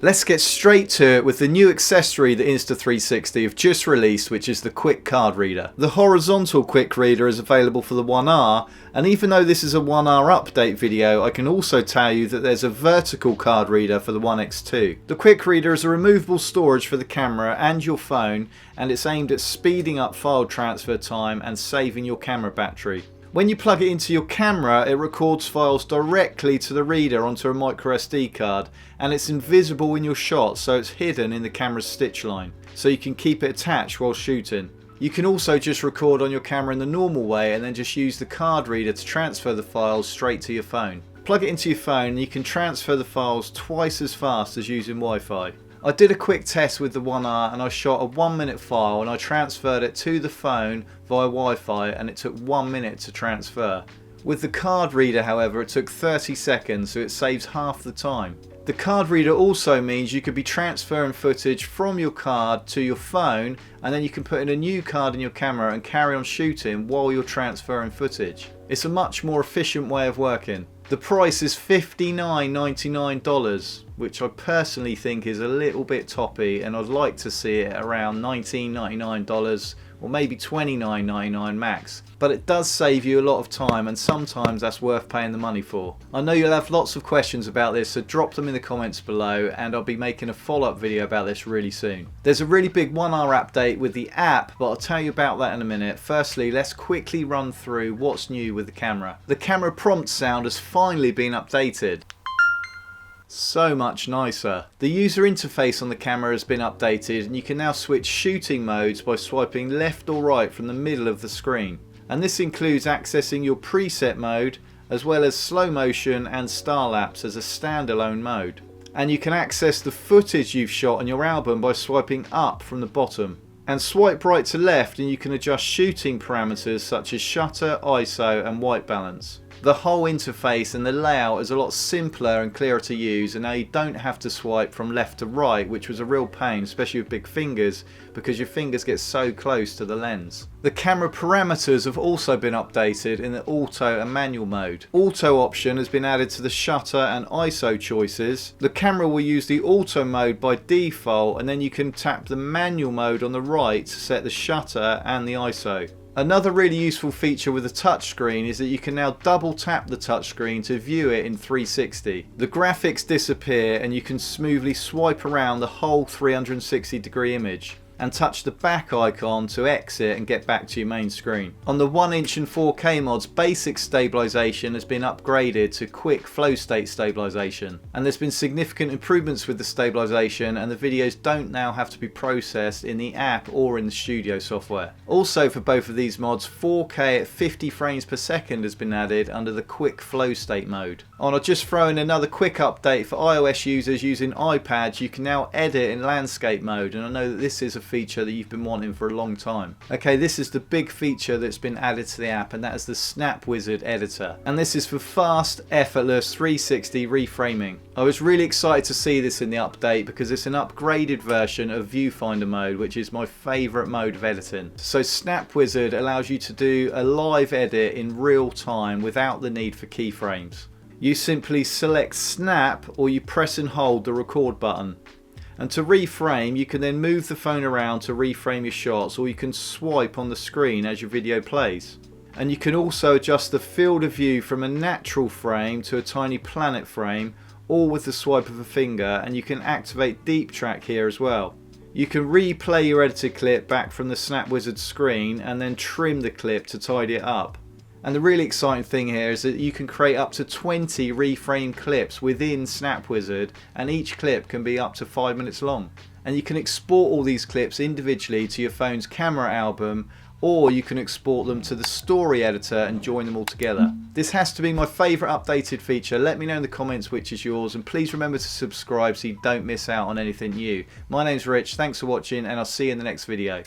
Let's get straight to it with the new accessory that Insta360 have just released, which is the Quick Card Reader. The horizontal Quick Reader is available for the 1R, and even though this is a 1R update video, I can also tell you that there's a vertical card reader for the 1X2. The Quick Reader is a removable storage for the camera and your phone, and it's aimed at speeding up file transfer time and saving your camera battery. When you plug it into your camera, it records files directly to the reader onto a micro SD card, and it's invisible in your shot, so it's hidden in the camera's stitch line, so you can keep it attached while shooting. You can also just record on your camera in the normal way and then just use the card reader to transfer the files straight to your phone. Plug it into your phone and you can transfer the files twice as fast as using Wi-Fi. I did a quick test with the 1R and I shot a 1-minute file and I transferred it to the phone via Wi-Fi and it took 1 minute to transfer. With the card reader, however, it took 30 seconds, so it saves half the time. The card reader also means you could be transferring footage from your card to your phone, and then you can put in a new card in your camera and carry on shooting while you're transferring footage. It's a much more efficient way of working. The price is $59.99, which I personally think is a little bit toppy, and I'd like to see it around $19.99 or maybe $29.99 max. But it does save you a lot of time, and sometimes that's worth paying the money for. I know you'll have lots of questions about this, so drop them in the comments below and I'll be making a follow-up video about this really soon. There's a really big 1R update with the app, but I'll tell you about that in a minute. Firstly, let's quickly run through what's new with the camera. The camera prompt sound has finally been updated. So much nicer. The user interface on the camera has been updated and you can now switch shooting modes by swiping left or right from the middle of the screen. And this includes accessing your preset mode as well as slow motion and star lapse as a standalone mode. And you can access the footage you've shot on your album by swiping up from the bottom. And swipe right to left and you can adjust shooting parameters such as shutter, ISO and white balance. The whole interface and the layout is a lot simpler and clearer to use, and now you don't have to swipe from left to right, which was a real pain, especially with big fingers, because your fingers get so close to the lens. The camera parameters have also been updated in the auto and manual mode. Auto option has been added to the shutter and ISO choices. The camera will use the auto mode by default, and then you can tap the manual mode on the right to set the shutter and the ISO. Another really useful feature with the touchscreen is that you can now double tap the touchscreen to view it in 360. The graphics disappear and you can smoothly swipe around the whole 360-degree image and touch the back icon to exit and get back to your main screen. On the 1" and 4K mods, basic stabilization has been upgraded to quick flow state stabilization, and there's been significant improvements with the stabilization, and the videos don't now have to be processed in the app or in the studio software. Also, for both of these mods, 4K at 50 frames per second has been added under the quick flow state mode. And I'll just throw in another quick update for iOS users using iPads. You can now edit in landscape mode, and I know that this is a feature that you've been wanting for a long time. Okay, this is the big feature that's been added to the app, and that is the Snap Wizard editor, and this is for fast, effortless 360 reframing. I was really excited to see this in the update because it's an upgraded version of viewfinder mode, which is my favorite mode of editing. So Snap Wizard allows you to do a live edit in real time without the need for keyframes. You simply select snap or you press and hold the record button. And to reframe, you can then move the phone around to reframe your shots, or you can swipe on the screen as your video plays. And you can also adjust the field of view from a natural frame to a tiny planet frame, all with the swipe of a finger, and you can activate Deep Track here as well. You can replay your edited clip back from the Snap Wizard screen and then trim the clip to tidy it up. And the really exciting thing here is that you can create up to 20 reframe clips within Snap Wizard, and each clip can be up to 5 minutes long. And you can export all these clips individually to your phone's camera album, or you can export them to the story editor and join them all together. This has to be my favourite updated feature. Let me know in the comments which is yours, and please remember to subscribe so you don't miss out on anything new. My name's Rich, thanks for watching, and I'll see you in the next video.